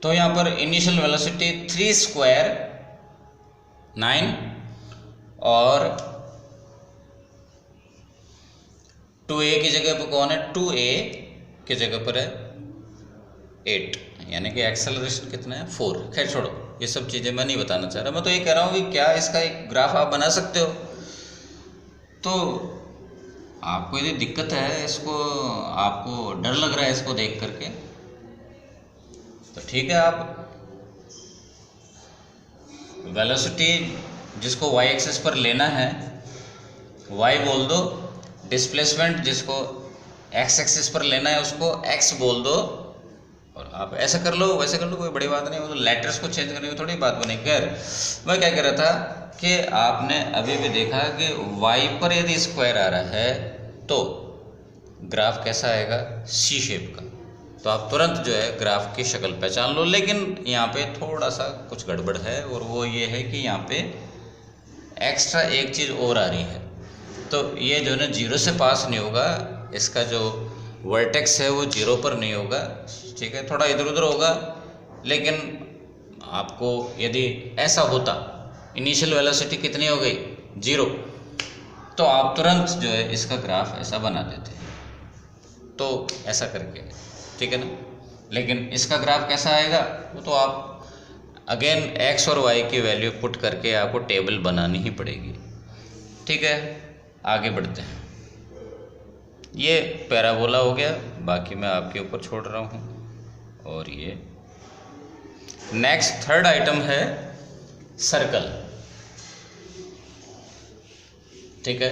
तो यहाँ पर इनिशियल वेलोसिटी 3 स्क्वायर 9 और 2a की जगह पर कौन है, 2a की जगह पर है 8, यानी कि एक्सेलरेशन कितना है 4। खैर छोड़ो, ये सब चीज़ें मैं नहीं बताना चाह रहा, मैं तो ये कह रहा हूँ कि क्या इसका एक ग्राफ आप बना सकते हो। तो आपको यदि दिक्कत है, इसको आपको डर लग रहा है इसको देख करके, तो ठीक है, आप वेलोसिटी जिसको y एक्सिस पर लेना है y बोल दो, डिस्प्लेसमेंट जिसको x एक्सिस पर लेना है उसको x बोल दो, और आप ऐसा कर लो वैसे कर लो, कोई बड़ी बात नहीं, वो तो लेटर्स को चेंज करने की थोड़ी बात बनी। खैर मैं क्या कह रहा था कि आपने अभी भी देखा कि y पर यदि स्क्वायर आ रहा है तो ग्राफ कैसा आएगा, सी शेप का, तो आप तुरंत जो है ग्राफ की शक्ल पहचान लो। लेकिन यहाँ पे थोड़ा सा कुछ गड़बड़ है, और वो ये है कि यहाँ पे एक्स्ट्रा एक चीज़ और आ रही है, तो ये जो है ना जीरो से पास नहीं होगा, इसका जो वर्टेक्स है वो जीरो पर नहीं होगा, ठीक है, थोड़ा इधर उधर होगा। लेकिन आपको यदि ऐसा होता, इनिशियल वेलोसिटी कितनी हो गई 0, तो आप तुरंत जो है इसका ग्राफ ऐसा बना देते, तो ऐसा करके, ठीक है ना। लेकिन इसका ग्राफ कैसा आएगा वो तो आप अगेन x और y की वैल्यू पुट करके आपको टेबल बनानी ही पड़ेगी, ठीक है। आगे बढ़ते हैं, ये पैराबोला हो गया, बाकी मैं आपके ऊपर छोड़ रहा हूँ। और ये नेक्स्ट थर्ड आइटम है सर्कल, ठीक है।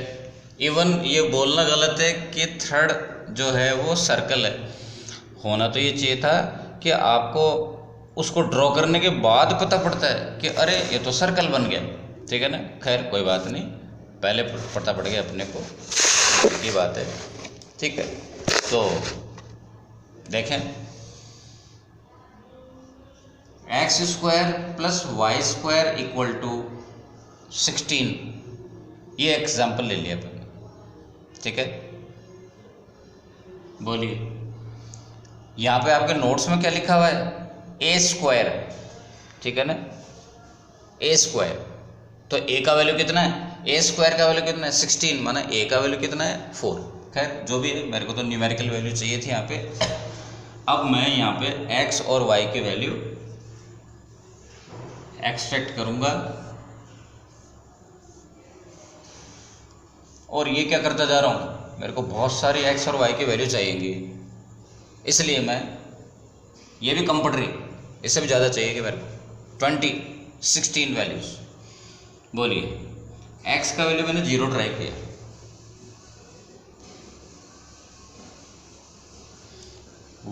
इवन ये बोलना गलत है कि थर्ड जो है वो सर्कल है, होना तो ये चाहिए था कि आपको उसको ड्रॉ करने के बाद पता पड़ता है कि अरे ये तो सर्कल बन गया, ठीक है ना। खैर कोई बात नहीं, पहले पता पड़ गया अपने को, ये बात है, ठीक है। तो देखें, x square plus y square equal to 16, ये एग्जाम्पल ले लिया अपन, ठीक है। बोलिए, यहाँ पे आपके नोट्स में क्या लिखा हुआ है, ए स्क्वायर, ठीक है ना, ए स्क्वायर, तो ए का वैल्यू कितना है, ए स्क्वायर का वैल्यू कितना है 16, माना ए का वैल्यू कितना है 4। खैर जो भी है, मेरे को तो न्यूमेरिकल वैल्यू चाहिए थी यहाँ पे। अब मैं यहाँ पे x और y की वैल्यू एक्सट्रैक्ट करूँगा, और ये क्या करता जा रहा हूँ, मेरे को बहुत सारी x और y की वैल्यू चाहिएंगी, इसलिए मैं ये भी कंपल्सरी, इससे भी ज़्यादा चाहिए कि मेरे को 16 वैल्यूज़। बोलिए, x का वैल्यू मैंने 0 ट्राई किया,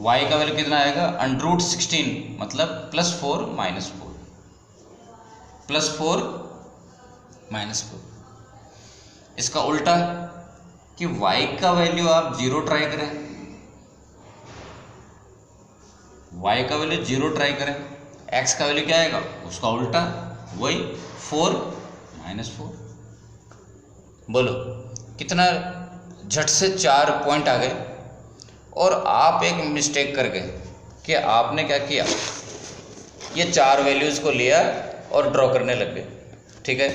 y का वैल्यू कितना आएगा √16, मतलब +4 -4, +4 -4। इसका उल्टा कि y का वैल्यू आप 0 ट्राई करें, y का वैल्यू 0 ट्राई करें, x का वैल्यू क्या आएगा, उसका उल्टा वही 4 -4। बोलो कितना झट से 4 पॉइंट आ गए। और आप एक मिस्टेक कर गए कि आपने क्या किया, ये 4 वैल्यूज़ को लिया और ड्रॉ करने लग गए, ठीक है,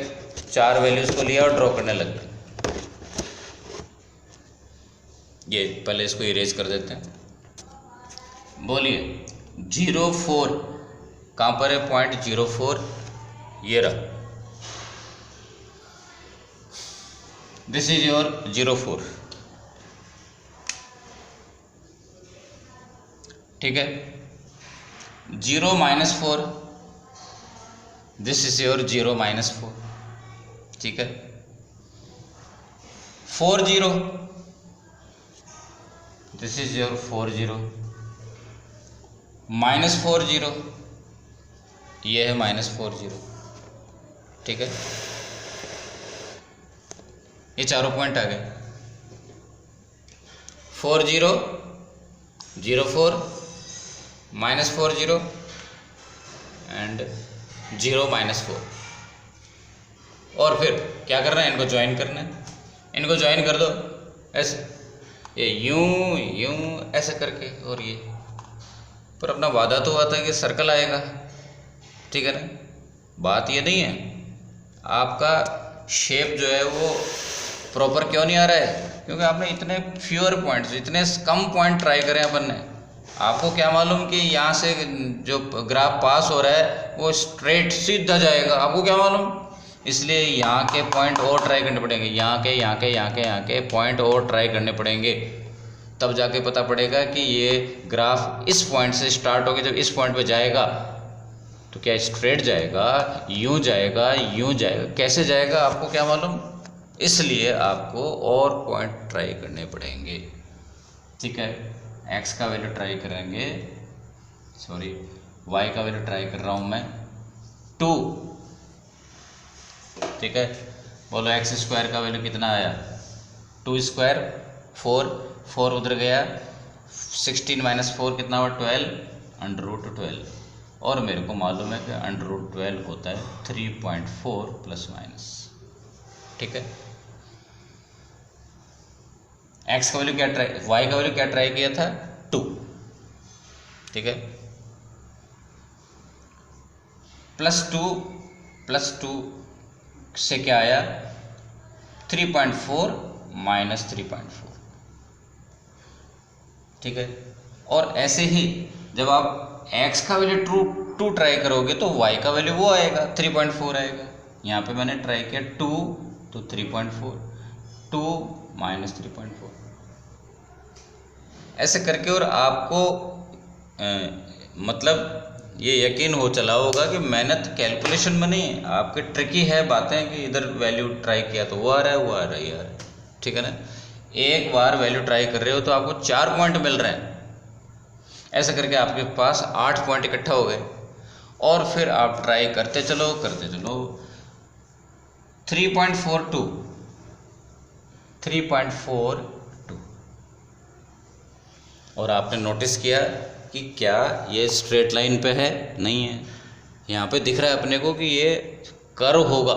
4 वैल्यूज़ को लिया और ड्रॉ करने लग गए। ये पहले इसको इरेज कर देते हैं। बोलिए, 0,4 कहाँ पर है, पॉइंट 0,4 ये रहा, दिस इज योर 0,4, ठीक है। 0 -4, दिस इज योर 0 -4, ठीक है। 4 0, दिस इज योर 4 0, -4 0, ये है -4 0, ठीक है। ये चारों पॉइंट आ गए, 4 0 0 4 -4 0 एंड 0 -4। और फिर क्या करना है, इनको ज्वाइन करना है, इनको ज्वाइन कर दो ऐसे, ये यूं यूं ऐसे करके, और ये पर अपना वादा तो हुआ था कि सर्कल आएगा, ठीक है ना। बात ये नहीं है आपका शेप जो है वो प्रॉपर क्यों नहीं आ रहा है, क्योंकि आपने इतने फ्यूअर पॉइंट्स, इतने कम पॉइंट ट्राई करे अपन ने। आपको क्या मालूम कि यहाँ से जो ग्राफ पास हो रहा है वो स्ट्रेट सीधा जाएगा, आपको क्या मालूम। इसलिए यहाँ के पॉइंट और ट्राई करने पड़ेंगे, यहाँ के पॉइंट और ट्राई करने पड़ेंगे, तब जाके पता पड़ेगा कि ये ग्राफ इस पॉइंट से स्टार्ट होकर जब इस पॉइंट पे जाएगा तो क्या स्ट्रेट जाएगा, यूं जाएगा, यूं जाएगा, कैसे जाएगा आपको क्या मालूम। इसलिए आपको और पॉइंट ट्राई करने पड़ेंगे, ठीक है। एक्स का वैल्यू ट्राई करेंगे, सॉरी वाई का वैल्यू ट्राई कर रहा हूँ मैं 2, ठीक है। बोलो एक्स स्क्वायर का वैल्यू कितना आया, 2 स्क्वायर 4 उधर गया, 16 माइनस 4 कितना हुआ 12, √12, और मेरे को मालूम है कि √12 होता है 3.4 प्लस माइनस, ठीक है। एक्स का वैल्यू क्या ट्राई, वाई का वैल्यू क्या ट्राई किया था 2, ठीक है। +2 से क्या आया 3.4 माइनस 3.4, ठीक है। और ऐसे ही जब आप x का वैल्यू 2 ट्राई करोगे तो y का वैल्यू वो आएगा 3.4 आएगा। यहाँ पे मैंने ट्राई किया 2 तो 3.4, 2 माइनस 3.4, ऐसे करके। और आपको मतलब ये यकीन हो चला होगा कि मेहनत कैलकुलेशन में नहीं है, आपके ट्रिकी है बातें कि इधर वैल्यू ट्राई किया तो वो आ रहा है, वो आ रहा है यार, ठीक है ना। एक बार वैल्यू ट्राई कर रहे हो तो आपको 4 पॉइंट मिल रहे हैं, ऐसे करके आपके पास 8 पॉइंट इकट्ठा हो गए। और फिर आप ट्राई करते चलो 3.42 और आपने नोटिस किया कि क्या ये स्ट्रेट लाइन पे है, नहीं है। यहाँ पे दिख रहा है अपने को कि ये कर्व होगा,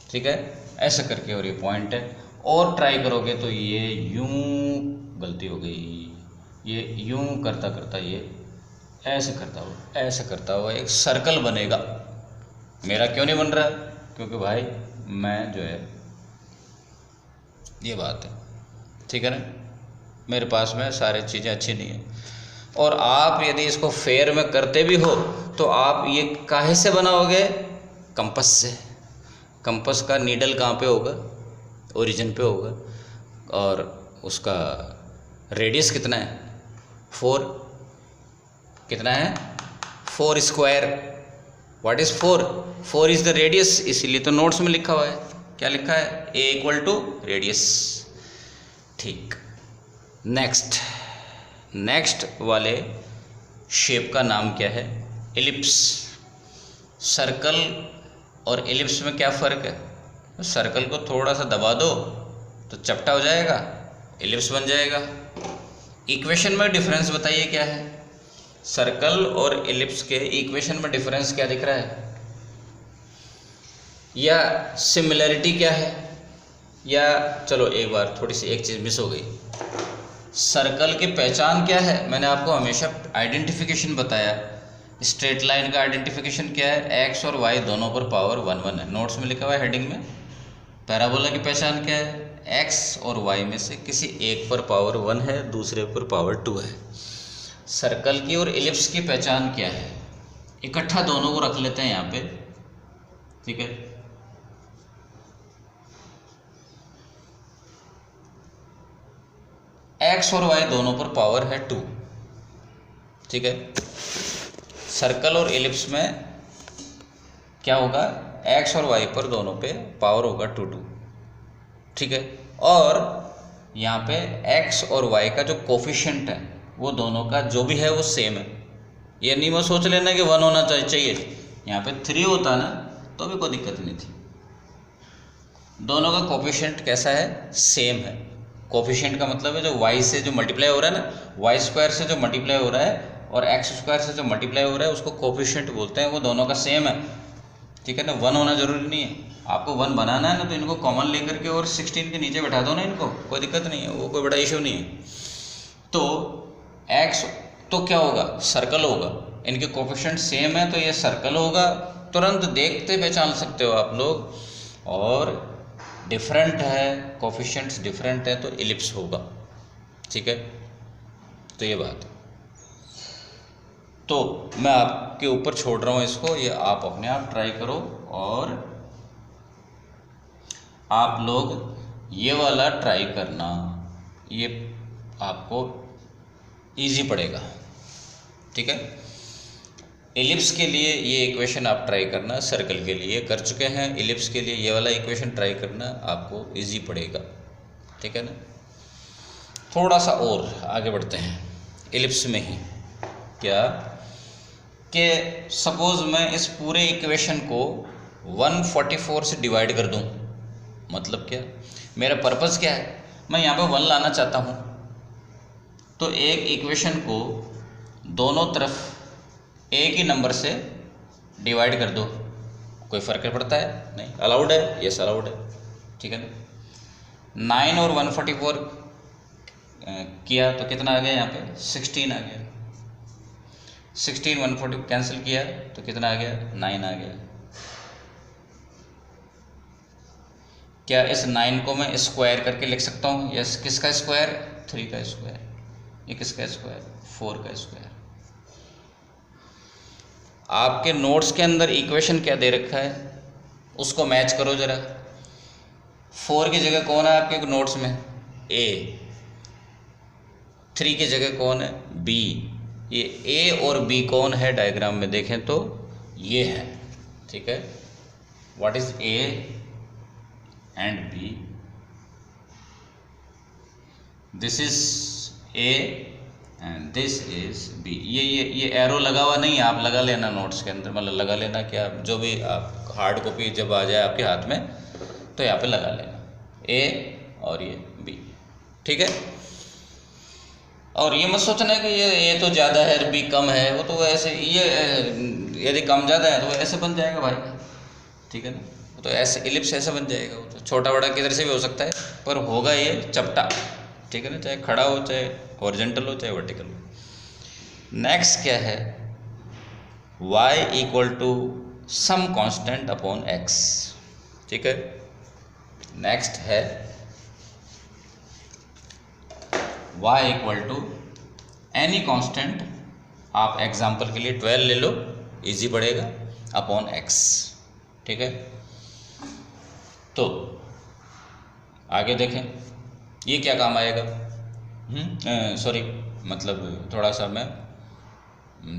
ठीक है, ऐसे करके। और ये पॉइंट है, और ट्राई करोगे तो ये यूं, गलती हो गई, ये यूं करता करता ये ऐसे करता हुआ एक सर्कल बनेगा। मेरा क्यों नहीं बन रहा, क्योंकि भाई मैं जो है, ये बात है, ठीक है ना, मेरे पास में सारी चीज़ें अच्छी नहीं है। और आप यदि इसको फेयर में करते भी हो तो आप ये काहे से बनाओगे, कंपास से। कंपास का नीडल कहाँ पे होगा, ओरिजिन पे होगा, और उसका रेडियस कितना है 4, कितना है 4 square. What is 4 is the radius, इसीलिए तो नोट्स में लिखा हुआ है, क्या लिखा है, a = रेडियस, ठीक। नेक्स्ट वाले शेप का नाम क्या है, एलिप्स। सर्कल और एलिप्स में क्या फ़र्क है, तो सर्कल को थोड़ा सा दबा दो तो चपटा हो जाएगा, एलिप्स बन जाएगा। इक्वेशन में डिफरेंस बताइए क्या है, सर्कल और एलिप्स के इक्वेशन में डिफरेंस क्या दिख रहा है, या सिमिलरिटी क्या है, या चलो एक बार थोड़ी सी एक चीज़ मिस हो गई। सर्कल की पहचान क्या है, मैंने आपको हमेशा आइडेंटिफिकेशन बताया। स्ट्रेट लाइन का आइडेंटिफिकेशन क्या है, एक्स और वाई दोनों पर पावर 1 है, नोट्स में लिखा हुआ है हेडिंग में। पैराबोला की पहचान क्या है, एक्स और वाई में से किसी एक पर पावर 1 है, दूसरे पर पावर 2 है। सर्कल की और एलिप्स की पहचान क्या है, इकट्ठा दोनों को रख लेते हैं यहाँ पे, ठीक है। एक्स और वाई दोनों पर पावर है 2, ठीक है। सर्कल और एलिप्स में क्या होगा, एक्स और वाई पर दोनों पे पावर होगा 2, ठीक है। और यहाँ पे एक्स और वाई का जो कोफिशिएंट है वो दोनों का जो भी है वो सेम है। ये नहीं वो सोच लेना कि 1 होना चाहिए, यहाँ पे 3 होता ना तो भी कोई दिक्कत नहीं थी। दोनों का कोफिशिएंट कैसा है, सेम है। कोफिशिएंट का मतलब है जो y से जो मल्टीप्लाई हो रहा है ना, y स्क्वायर से जो मल्टीप्लाई हो रहा है और x स्क्वायर से जो मल्टीप्लाई हो रहा है उसको कोफिशिएंट बोलते हैं, वो दोनों का सेम है, ठीक है ना। 1 होना जरूरी नहीं है, आपको 1 बनाना है ना तो इनको कॉमन लेकर के और 16 के नीचे बैठा दो ना, इनको कोई दिक्कत नहीं है, वो कोई बड़ा इशू नहीं है। तो x तो क्या होगा, सर्कल होगा। इनके कोफिशिएंट सेम है तो ये सर्कल होगा, तुरंत देखते पहचान सकते हो आप लोग। और डिफरेंट है, कोफिशिएंट्स डिफरेंट है तो इलिप्स होगा। ठीक है, तो ये बात है। तो मैं आपके ऊपर छोड़ रहा हूँ इसको, ये आप अपने आप ट्राई करो और आप लोग ये वाला ट्राई करना, ये आपको इजी पड़ेगा। ठीक है, इलिप्स के लिए ये इक्वेशन आप ट्राई करना, सर्कल के लिए कर चुके हैं, इलिप्स के लिए ये वाला इक्वेशन ट्राई करना, आपको इजी पड़ेगा। ठीक है ना। थोड़ा सा और आगे बढ़ते हैं इलिप्स में ही। क्या कि सपोज मैं इस पूरे इक्वेशन को 144 से डिवाइड कर दूं, मतलब क्या, मेरा पर्पस क्या है, मैं यहाँ पे 1 लाना चाहता हूँ। तो एक इक्वेशन को दोनों तरफ एक ही नंबर से डिवाइड कर दो, कोई फ़र्क पड़ता है नहीं, अलाउड है, यस अलाउड है। ठीक है ना। 9 और 144 किया तो कितना आ गया, यहाँ पे 16 आ गया। 16 140 कैंसिल किया तो कितना आ गया, 9 आ गया। क्या इस 9 को मैं स्क्वायर करके लिख सकता हूँ? यस। किसका स्क्वायर? 3 का स्क्वायर। ये किसका स्क्वायर? 4 का स्क्वायर। आपके नोट्स के अंदर इक्वेशन क्या दे रखा है उसको मैच करो जरा। 4 की जगह कौन है आपके नोट्स में? ए। 3 की जगह कौन है? बी। ये ए और बी कौन है डायग्राम में देखें तो ये है। ठीक है, what is A and B? This is A and this is B. ये एरो लगा हुआ नहीं है, आप लगा लेना नोट्स के अंदर, मतलब लगा लेना, क्या जो भी आप हार्ड कॉपी जब आ जाए आपके हाथ में तो यहाँ पे लगा लेना, ए और ये बी। ठीक है, और ये मत सोचना कि ये तो ज़्यादा है बी कम है, वो तो ऐसे, ये यदि कम ज़्यादा है तो ऐसे बन जाएगा भाई। ठीक है ना, तो ऐसे इलिप्स ऐसे बन जाएगा, वो तो छोटा बड़ा किधर से भी हो सकता है पर होगा ये चपटा। ठीक है ना, चाहे खड़ा हो, चाहे हॉरिजॉन्टल हो, चाहे वर्टिकल हो। नेक्स्ट क्या है? y equal to some constant upon x। ठीक है, नेक्स्ट है y equal to any constant, आप एग्जाम्पल के लिए 12 ले लो, इजी पड़ेगा, अपॉन x। ठीक है, तो आगे देखें ये क्या काम आएगा। सॉरी, मतलब थोड़ा सा मैं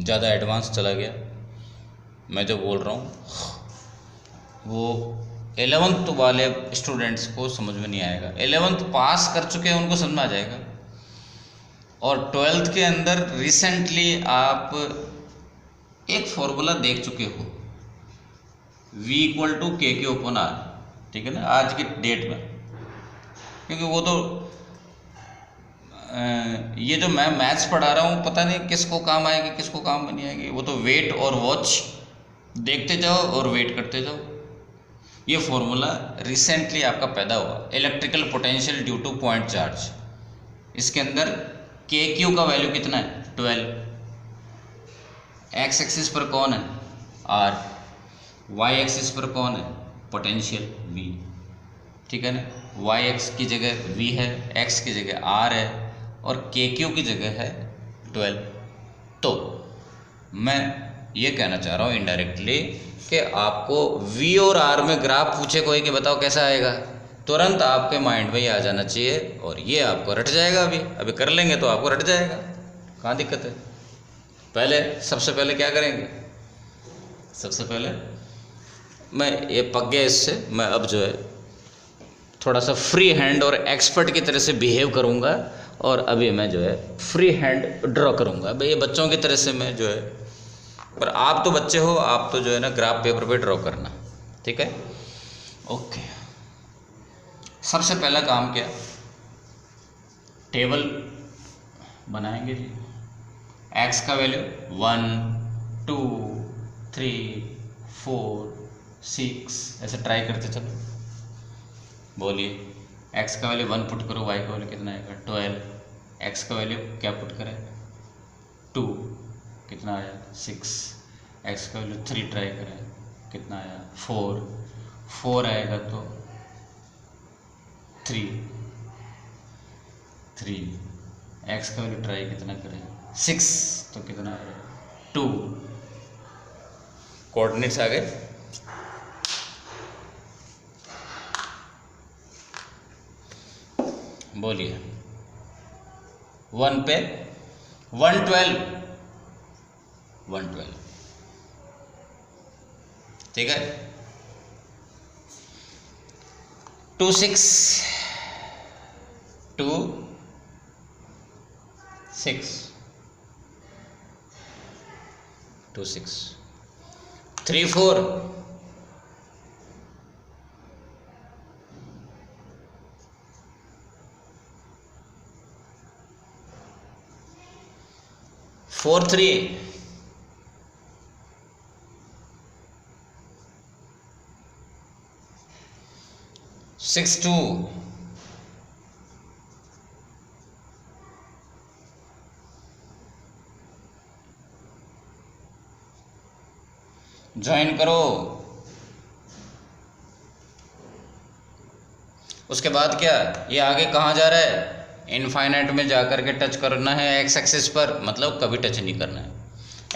ज़्यादा एडवांस चला गया। मैं जो बोल रहा हूँ वो 11th वाले स्टूडेंट्स को समझ में नहीं आएगा। 11th पास कर चुके हैं उनको समझ में आ जाएगा, और 12th के अंदर रिसेंटली आप एक फॉर्मूला देख चुके हो, v इक्वल टू के ओपन आर। ठीक है ना, आज की डेट में, क्योंकि वो तो ये जो मैं मैथ्स पढ़ा रहा हूँ पता नहीं किसको काम आएगी किसको काम में नहीं आएगी। वो तो वेट और वॉच देखते जाओ और वेट करते जाओ। ये फॉर्मूला रिसेंटली आपका पैदा हुआ, electrical potential due two point charge. इसके अंदर के क्यू का वैल्यू कितना है? 12। एक्स एक्सिस पर कौन है? आर। वाई एक्सिस पर कौन है? Potential V. ठीक है ना, वाई एक्स की जगह वी है, एक्स की जगह आर है, और के क्यू की जगह है 12। तो मैं ये कहना चाह रहा हूँ इनडायरेक्टली कि आपको वी और आर में ग्राफ पूछे कोई कि बताओ कैसा आएगा, तुरंत आपके माइंड में ये आ जाना चाहिए, और ये आपको रट जाएगा। अभी कर लेंगे तो आपको रट जाएगा, कहाँ दिक्कत है। पहले सबसे पहले क्या करेंगे, सबसे पहले मैं ये पक गया इससे, मैं अब जो है थोड़ा सा फ्री हैंड और एक्सपर्ट की तरह से बिहेव करूँगा, और अभी मैं जो है फ्री हैंड ड्रॉ करूँगा। भाई ये बच्चों की तरह से मैं जो है, पर आप तो बच्चे हो, आप तो जो है ना ग्राफ पेपर पे ड्रॉ करना। ठीक है, ओके। सबसे पहला काम क्या, टेबल बनाएंगे जी। एक्स का वैल्यू 1 2 3 4 6 ऐसे ट्राई करते चलो। बोलिए, एक्स का वैल्यू 1 पुट करो, वाई का वैल्यू कितना आएगा? 12। एक्स का वैल्यू क्या पुट करें? 2 कितना आया 6, x का वैल्यू 3 ट्राई करें कितना आया 4 आएगा तो 3 x का वैल्यू ट्राई कितना करें 6 तो कितना आएगा 2। कोऑर्डिनेट्स आ गए। बोलिए 1 पे 112 ठीक है। 2 6 3 4 4 3 6 2 ज्वाइन करो। उसके बाद क्या, ये आगे कहाँ जा रहा है, इनफाइनाइट में जाकर के टच करना है एक्स एक्सिस पर, मतलब कभी टच नहीं करना है।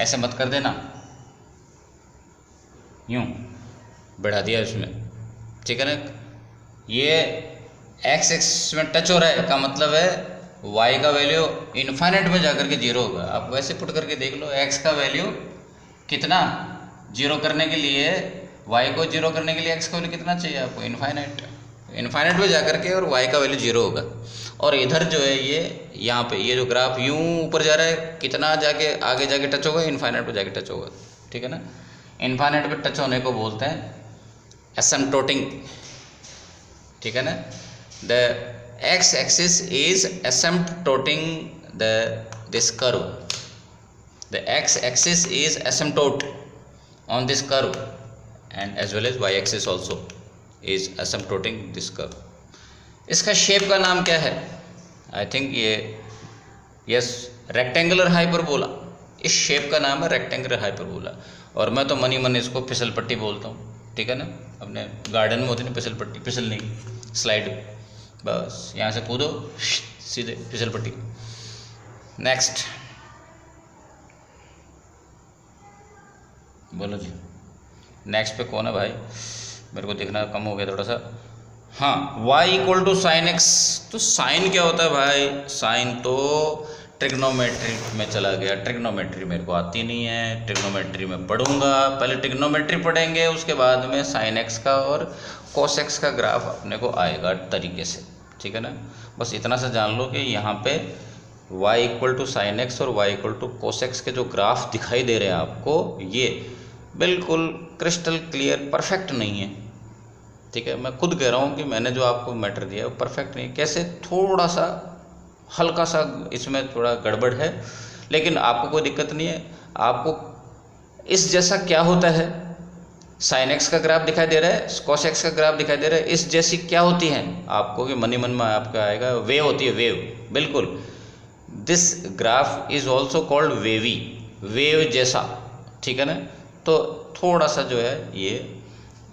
ऐसे मत कर देना, यूं बढ़ा दिया उसमें, ठीक है ना। ये एक्स एक्सिस में टच हो रहा है का मतलब है वाई का वैल्यू इनफाइनाइट में जाकर के 0 होगा। आप वैसे पुट करके देख लो, एक्स का वैल्यू कितना 0 करने के लिए, वाई को 0 करने के लिए एक्स का वैल्यू कितना चाहिए आपको, इनफाइनाइट में जाकर के, और वाई का वैल्यू 0 होगा। और इधर जो है ये यहाँ पे ये जो ग्राफ यूं ऊपर जा रहा है, कितना जाके आगे जाके टच होगा, इनफाइनाइट पे जाके टच होगा, ठीक है ना। इनफाइनाइट पे टच होने को बोलते हैं एसिम्प्टोटिंग, ठीक है ना। The X axis is asymptoting this curve, the X axis is asymptote on this curve and as well as y axis also is asymptoting this curve। इसका शेप का नाम क्या है, आई थिंक ये यस रेक्टेंगुलर हाइपरबोला, इस shape का नाम है रेक्टेंगुलर हाइपरबोला। और मैं तो मनी मन इसको फिसल पट्टी बोलता हूँ, ठीक है ना। अपने गार्डन में होती है ना फिसल पट्टी, फिसल नहीं स्लाइड, बस यहाँ से कूदो सीधे फिसल पट्टी। नेक्स्ट बोलो जी, नेक्स्ट पे कौन है भाई, मेरे को देखना कम हो गया थोड़ा सा। हाँ, y equal to sine x, तो साइन क्या होता है भाई, साइन तो ट्रिग्नोमेट्री में चला गया। ट्रिग्नोमेट्री मेरे को आती नहीं है, ट्रिग्नोमेट्री में पढ़ूंगा, पहले ट्रिग्नोमेट्री पढ़ेंगे, उसके बाद में साइन एक्स का और कोस एक्स का ग्राफ अपने को आएगा तरीके से, ठीक है ना। बस इतना सा जान लो कि यहाँ पे y equal to sine x और y equal to cos x के जो ग्राफ दिखाई दे रहे हैं आपको, ये बिल्कुल क्रिस्टल क्लियर परफेक्ट नहीं है, ठीक है। मैं खुद कह रहा हूँ कि मैंने जो आपको मैटर दिया है वो परफेक्ट नहीं है। कैसे, थोड़ा सा हल्का सा इसमें थोड़ा गड़बड़ है, लेकिन आपको कोई दिक्कत नहीं है। आपको इस जैसा क्या होता है, साइन एक्स का ग्राफ दिखाई दे रहा है, कॉस एक्स का ग्राफ दिखाई दे रहा है, इस जैसी क्या होती हैं आपको, कि मनी मन में आपका आएगा वेव होती है, वेव, बिल्कुल। This graph is also called wavy, wave जैसा, ठीक है ना। तो थोड़ा सा जो है ये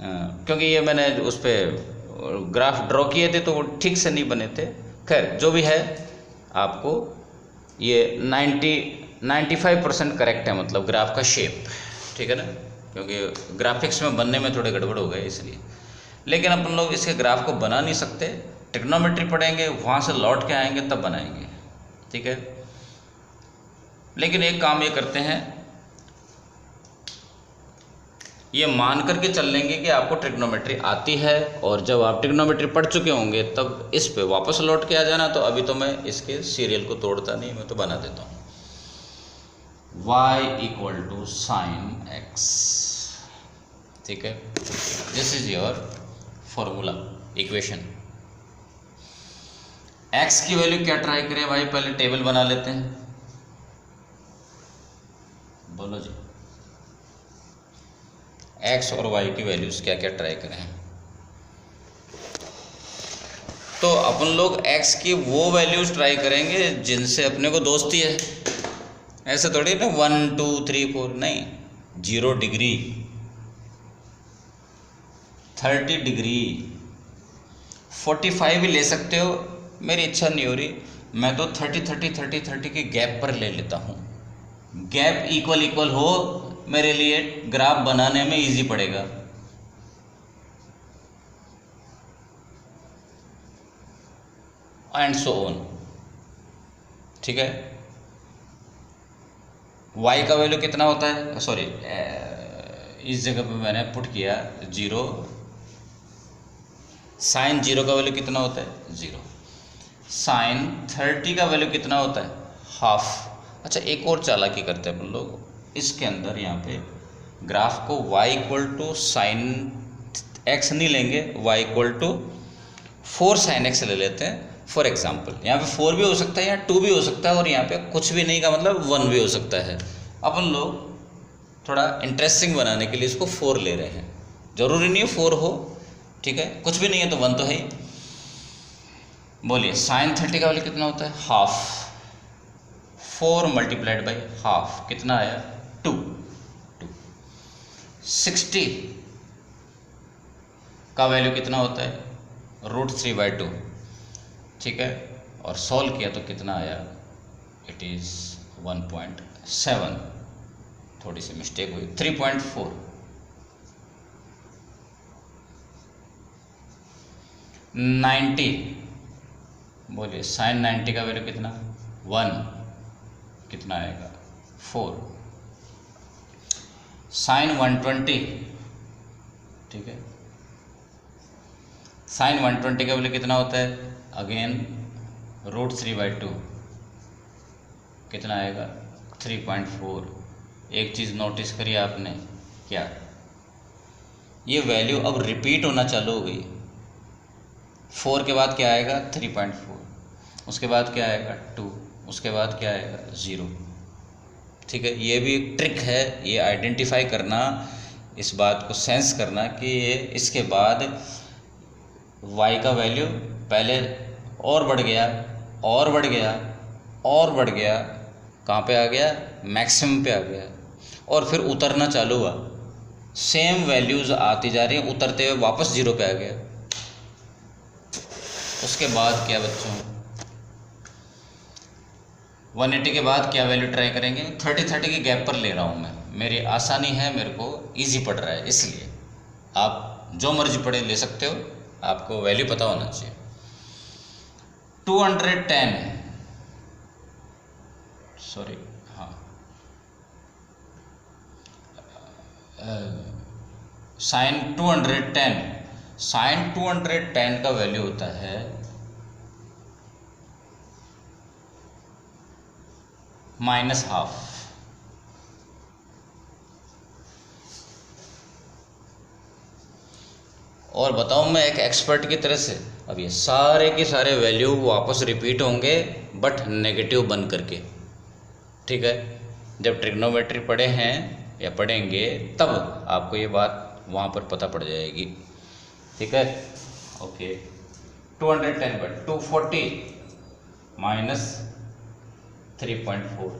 क्योंकि ये मैंने उस पर ग्राफ ड्रॉ किए थे तो वो ठीक से नहीं बने थे। खैर जो भी है, आपको ये 95% करेक्ट है, मतलब ग्राफ का शेप, ठीक है ना, क्योंकि ग्राफिक्स में बनने में थोड़े गड़बड़ हो गए इसलिए। लेकिन अपन लोग इसके ग्राफ को बना नहीं सकते, ट्रिग्नोमेट्री पढ़ेंगे, वहाँ से लौट के आएंगे तब बनाएंगे, ठीक है। लेकिन एक काम ये करते हैं, ये मान करके चल लेंगे कि आपको ट्रिग्नोमेट्री आती है, और जब आप ट्रिग्नोमेट्री पढ़ चुके होंगे तब इस पे वापस लौट के आ जाना। तो अभी तो मैं इसके सीरियल को तोड़ता नहीं, मैं तो बना देता हूँ। y equal to sine x, ठीक है, this is your formula equation. x की वैल्यू क्या ट्राई करें भाई, पहले टेबल बना लेते हैं, बोलो जी। x और y की वैल्यूज क्या क्या ट्राई करें, तो अपन लोग x की वो वैल्यूज ट्राई करेंगे जिनसे अपने को दोस्ती है, ऐसे थोड़ी ना 1 2 3 4, नहीं, 0 डिग्री, 30 डिग्री, 45 भी ले सकते हो, मेरी इच्छा नहीं हो रही, मैं तो 30 30 30 30 के गैप पर ले लेता हूँ। गैप इक्वल इक्वल हो, मेरे लिए ग्राफ बनाने में इजी पड़ेगा। एंड सो ऑन, ठीक है। y का वैल्यू कितना होता है, सॉरी इस जगह पे मैंने पुट किया 0, साइन 0 का वैल्यू कितना होता है 0, साइन 30 का वैल्यू कितना होता है हाफ। अच्छा, एक और चालाकी करते हैं अपन लोग, इसके अंदर यहाँ पे ग्राफ को y equal to sine x नहीं लेंगे, y equal to 4 sine x ले लेते हैं। फॉर एग्जाम्पल यहाँ पे 4 भी हो सकता है, यहाँ 2 भी हो सकता है, और यहाँ पे कुछ भी नहीं का मतलब 1 भी हो सकता है। अपन लोग थोड़ा इंटरेस्टिंग बनाने के लिए इसको 4 ले रहे हैं, जरूरी नहीं है 4 हो, ठीक है, कुछ भी नहीं है तो 1 तो है ही। बोलिए साइन 30 का वैल्यू कितना होता है हाफ, 4 मल्टीप्लाइड बाई हाफ कितना आया 2। 60 का वैल्यू कितना होता है √3/2, ठीक है, और सॉल्व किया तो कितना आया, इट इज़ 1.7, थोड़ी सी मिस्टेक हुई, 3.4। 90, बोलिए साइन 90 का वैल्यू कितना 1, कितना आएगा 4। साइन 120, ठीक है, साइन 120 का वैल्यू कितना होता है अगेन √3/2, कितना आएगा 3.4। एक चीज़ नोटिस करिए आपने, क्या ये वैल्यू अब रिपीट होना चालू हो गई। 4 के बाद क्या आएगा 3.4, उसके बाद क्या आएगा 2, उसके बाद क्या आएगा 0, ठीक है। ये भी एक ट्रिक है, ये आइडेंटिफाई करना, इस बात को सेंस करना कि ये इसके बाद y का वैल्यू पहले और बढ़ गया और बढ़ गया और बढ़ गया, कहाँ पे आ गया मैक्सिमम पे आ गया, और फिर उतरना चालू हुआ, सेम वैल्यूज़ आती जा रही हैं, उतरते हुए वापस 0 पे आ गया। उसके बाद क्या बच्चों 180 के बाद क्या वैल्यू ट्राई करेंगे, 30 के गैप पर ले रहा हूँ मैं, मेरी आसानी है, मेरे को इजी पड़ रहा है, इसलिए आप जो मर्जी पढ़े ले सकते हो, आपको वैल्यू पता होना चाहिए। 210, सॉरी हाँ, साइन 210, साइन 210 का वैल्यू होता है -½ और बताऊं मैं एक एक्सपर्ट की तरह से, अब ये सारे के सारे वैल्यू वापस रिपीट होंगे बट नेगेटिव बन करके, ठीक है। जब ट्रिग्नोमेट्री पढ़े हैं या पढ़ेंगे तब आपको ये बात वहाँ पर पता पड़ जाएगी, ठीक है। ओके, 210 पर 240 -3.4,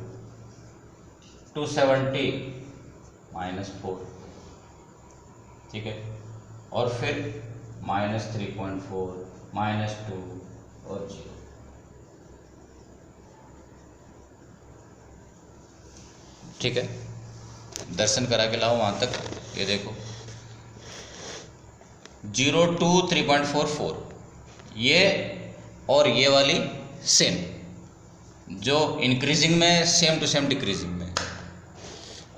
270 -4, ठीक है, और फिर -3.4 -2 और 0। ठीक है, दर्शन करा के लाओ वहाँ तक। ये देखो 0 2 3.44, ये और ये वाली सेम, जो इंक्रीजिंग में सेम टू सेम डिक्रीजिंग में,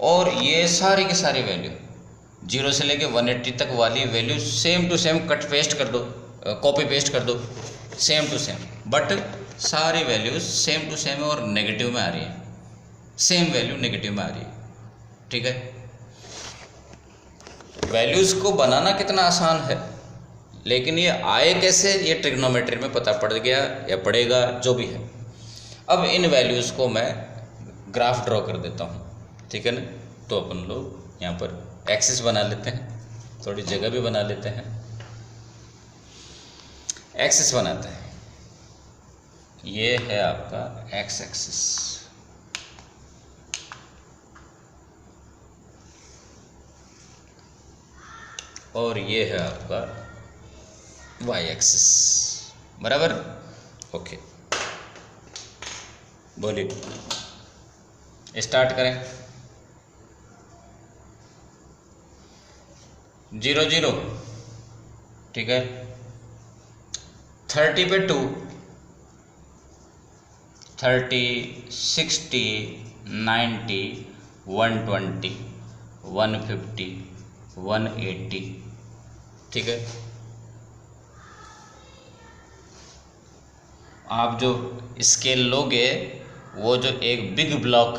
और ये सारे के सारे वैल्यू 0 से लेके 180 तक वाली value same to same cut paste कर दो, कॉपी पेस्ट कर दो, सेम टू सेम, बट सारी वैल्यूज सेम टू सेम और नेगेटिव में आ रही है, सेम वैल्यू नेगेटिव में आ रही है, ठीक है। वैल्यूज को बनाना कितना आसान है, लेकिन ये आए कैसे, ये ट्रिग्नोमेट्री में पता पड़ गया या पड़ेगा, जो भी है। अब इन वैल्यूज़ को मैं ग्राफ ड्रॉ कर देता हूँ, ठीक है ना। तो अपन लोग यहाँ पर एक्सिस बना लेते हैं, थोड़ी जगह भी बना लेते हैं, एक्सिस बनाते हैं। ये है आपका एक्स एक्सिस, और ये है आपका वाई एक्सिस, बराबर। ओके, बोलिए स्टार्ट करें। 0 0, ठीक है। 30 पे 2, 30, 60, 90, 120, 150, 180, ठीक है। आप जो स्केल लोगे वो जो एक बिग ब्लॉक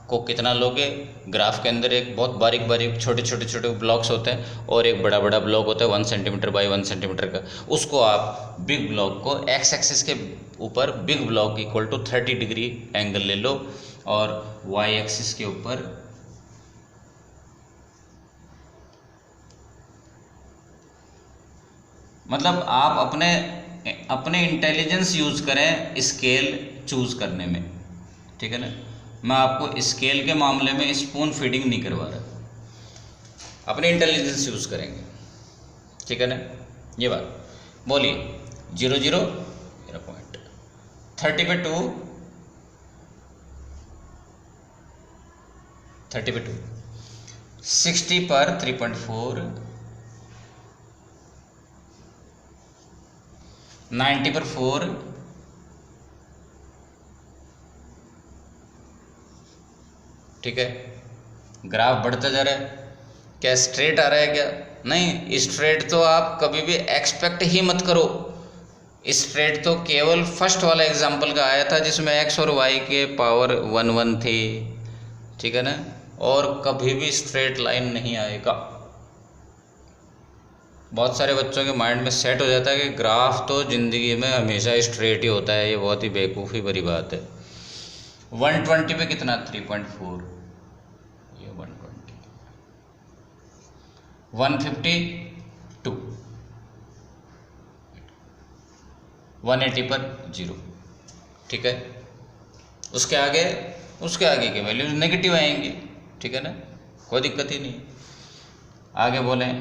को कितना लोगे, ग्राफ के अंदर एक बहुत बारीक बारीक छोटे छोटे छोटे ब्लॉक्स होते हैं और एक बड़ा बड़ा ब्लॉक होता है 1 सेंटीमीटर बाई 1 सेंटीमीटर का, उसको आप बिग ब्लॉक को एक्स एक्सिस के ऊपर big block equal to 30 degree angle ले लो और वाई एक्सिस के ऊपर मतलब आप अपने इंटेलिजेंस यूज करें स्केल चूज करने में, ठीक है ना। मैं आपको स्केल के मामले में स्पून फीडिंग नहीं करवा रहा, अपने इंटेलिजेंस यूज करेंगे, ठीक है ना। ये बात बोलिए। 0 0 पॉइंट, 30 पे 2, 30 पे 2, 60 पर 3.4, 90 पर 4, ठीक है। ग्राफ बढ़ता जा रहा है, क्या स्ट्रेट आ रहा है क्या? नहीं, स्ट्रेट तो आप कभी भी एक्सपेक्ट ही मत करो। स्ट्रेट तो केवल फर्स्ट वाला एग्जांपल का आया था जिसमें एक्स और वाई के पावर 1 1 थी, ठीक है ना। और कभी भी स्ट्रेट लाइन नहीं आएगा। बहुत सारे बच्चों के माइंड में सेट हो जाता है कि ग्राफ तो ज़िंदगी में हमेशा स्ट्रेट ही होता है, ये बहुत ही बेवकूफ़ी भरी बात है। 120 पे कितना? 3.4, ये 120, 152, 180 पर 0, ठीक है। उसके आगे के वैल्यूज नेगेटिव आएंगे, ठीक है ना, कोई दिक्कत ही नहीं। आगे बोलें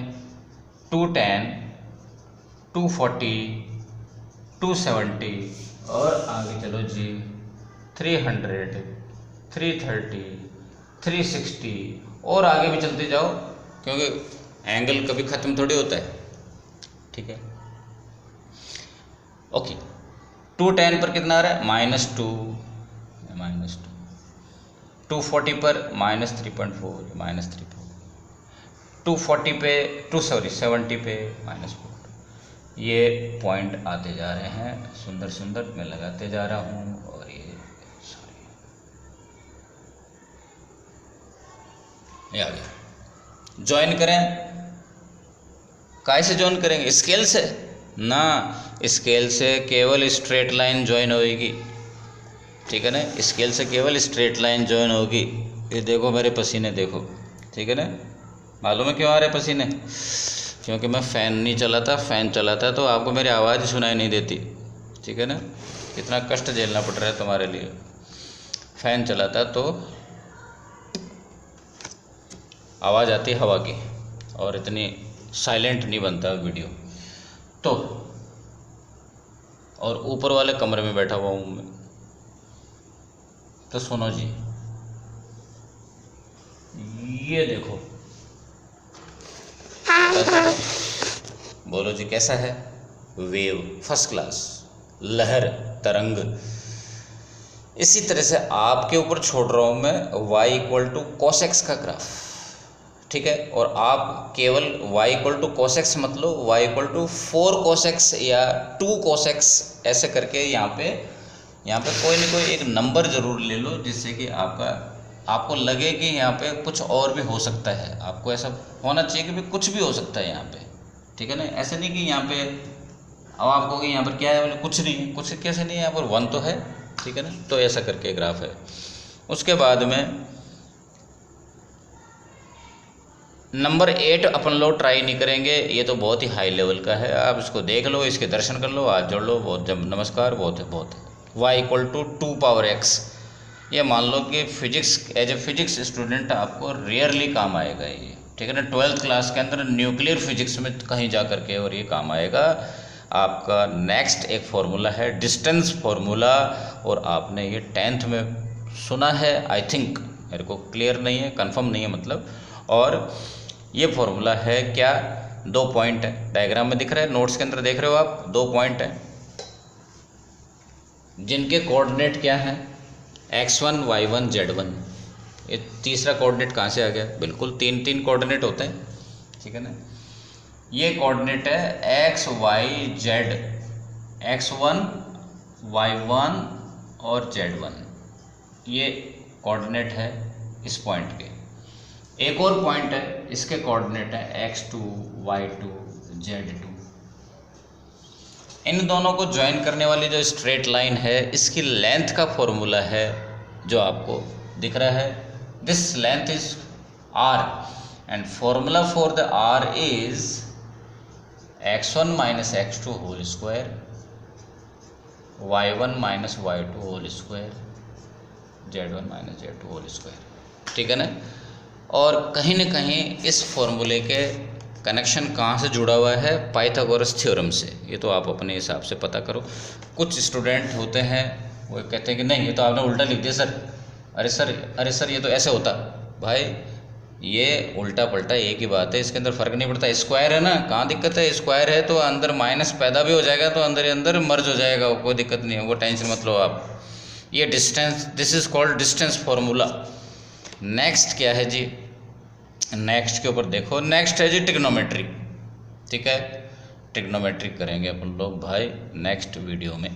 210, 240, 270 और आगे चलो जी 300, 330, 360 और आगे भी चलते जाओ क्योंकि एंगल कभी ख़त्म थोड़ी होता है, ठीक है। ओके, 210 पर कितना आ रहा है? -2, -2, 240 पर -3.4, -3.4, 240 पे 70 पे -4। ये पॉइंट आते जा रहे हैं, सुंदर सुंदर मैं लगाते जा रहा हूँ। और ये आ गया। ज्वाइन करें, कैसे ज्वाइन करेंगे? स्केल से ना, स्केल से केवल स्ट्रेट लाइन ज्वाइन होगी, ठीक है ना। स्केल से केवल स्ट्रेट लाइन ज्वाइन होगी। ये देखो मेरे पसीने देखो, ठीक है ना। मालूम है क्यों आ रहे पसीने? क्योंकि मैं फ़ैन नहीं चलाता, फ़ैन चलाता तो आपको मेरी आवाज़ सुनाई नहीं देती, ठीक है ना। कितना कष्ट झेलना पड़ रहा है तुम्हारे लिए। फ़ैन चलाता तो आवाज़ आती हवा की और इतनी साइलेंट नहीं बनता वीडियो तो। और ऊपर वाले कमरे में बैठा हुआ हूँ मैं, तो सुनो जी, ये देखो, बोलो जी कैसा है? वेव, फर्स्ट क्लास, लहर, तरंग। इसी तरह से आपके ऊपर छोड़ रहा हूँ मैं y = cos x का ग्राफ, ठीक है। और आप केवल y = cos x मत लो, y = 4 cos x या 2 cos x ऐसे करके यहाँ पे कोई ना कोई एक नंबर ज़रूर ले लो जिससे कि आपको लगे कि यहाँ पे कुछ और भी हो सकता है। आपको ऐसा होना चाहिए कि भी कुछ भी हो सकता है यहाँ पे, ठीक है ना। ऐसे नहीं कि यहाँ पे अब आप कहोगे यहाँ पर क्या है, बोले कुछ नहीं है। कुछ कैसे नहीं है, यहाँ पर 1 तो है, ठीक है ना। तो ऐसा करके ग्राफ है। उसके बाद में नंबर 8 अपन लोग ट्राई नहीं करेंगे, ये तो बहुत ही हाई लेवल का है। आप इसको देख लो, इसके दर्शन कर लो, हाथ जोड़ लो, बहुत जब नमस्कार, बहुत है। y = 2 पावर x, ये मान लो कि physics as a physics student आपको रेयरली काम आएगा ये, ठीक है ना। 12th क्लास के अंदर न्यूक्लियर फिजिक्स में कहीं जा करके और ये काम आएगा। आपका नेक्स्ट एक फॉर्मूला है डिस्टेंस फॉर्मूला, और आपने ये 10th में सुना है आई थिंक, मेरे को क्लियर नहीं है, कंफर्म नहीं है मतलब। और ये फॉर्मूला है क्या, 2 पॉइंट है, डायग्राम में दिख रहा है, नोट्स के अंदर देख रहे हो आप, 2 पॉइंट है जिनके कोऑर्डिनेट क्या हैं, x1 y1 z1। ये तीसरा कोऑर्डिनेट कहाँ से आ गया, बिल्कुल 3 कोऑर्डिनेट होते हैं, ठीक है ना। ये कोऑर्डिनेट है x y z, x1 y1 और z1, ये कोऑर्डिनेट है इस पॉइंट के। एक और पॉइंट है, इसके कोऑर्डिनेट है x2 y2 z2। इन दोनों को ज्वाइन करने वाली जो स्ट्रेट लाइन है, इसकी लेंथ का फॉर्मूला है जो आपको दिख रहा है। This length is r and formula for the r is x1 minus x2 whole square, y1 minus y2 whole square, z1 minus z2 whole square, ठीक है ना। और कहीं न कहीं इस फॉर्मूले के कनेक्शन कहाँ से जुड़ा हुआ है, पाइथागोरस थ्योरम से। ये तो आप अपने हिसाब से पता करो। कुछ स्टूडेंट होते हैं वो कहते हैं कि नहीं ये तो आपने उल्टा लिख दिया सर, अरे सर ये तो ऐसे होता। भाई ये उल्टा पलटा एक ही बात है, इसके अंदर फ़र्क नहीं पड़ता। स्क्वायर है ना, कहाँ दिक्कत है, स्क्वायर है तो अंदर माइनस पैदा भी हो जाएगा, तो अंदर ही अंदर मर्ज हो जाएगा, कोई दिक्कत नहीं है, वो टेंशन मत लो आप। ये distance, this is called distance formula. Next क्या है जी, नेक्स्ट के ऊपर देखो, नेक्स्ट है जी ट्रिग्नोमेट्री, ठीक है। ट्रिग्नोमेट्री करेंगे अपन लोग भाई नेक्स्ट वीडियो में।